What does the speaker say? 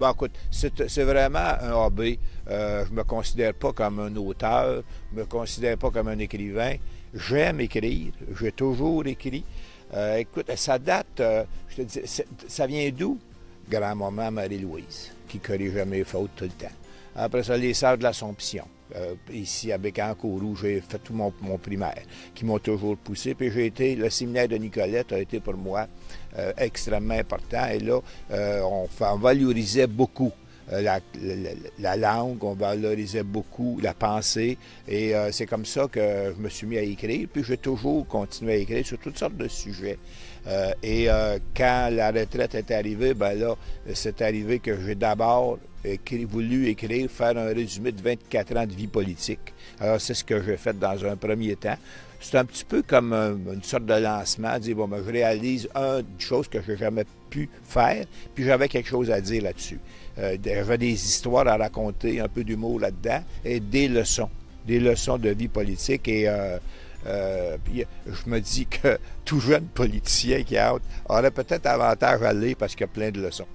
Bon, écoute, c'est vraiment un hobby. Je me considère pas comme un auteur, je me considère pas comme un écrivain. J'aime écrire, j'ai toujours écrit. Écoute, ça date, je te dis, ça vient d'où? Grand-maman Marie-Louise, qui corrigeait mes fautes tout le temps. Après ça, les Sœurs de l'Assomption. Ici, à Bécancour, où j'ai fait tout mon primaire, qui m'ont toujours poussé. Puis le séminaire de Nicolette a été pour moi extrêmement important. Et là, on valorisait beaucoup la langue, on valorisait beaucoup la pensée. Et c'est comme ça que je me suis mis à écrire. Puis j'ai toujours continué à écrire sur toutes sortes de sujets. Quand la retraite est arrivée, ben là, c'est arrivé que j'ai d'abord voulu écrire, faire un résumé de 24 ans de vie politique. Alors, c'est ce que j'ai fait dans un premier temps. C'est un petit peu comme une sorte de lancement, dire, bon, ben, je réalise une chose que je n'ai jamais pu faire, puis j'avais quelque chose à dire là-dessus. J'avais des histoires à raconter, un peu d'humour là-dedans, et des leçons de vie politique. Puis je me dis que tout jeune politicien qui a hâte aurait peut-être avantage à lire parce qu'il y a plein de leçons.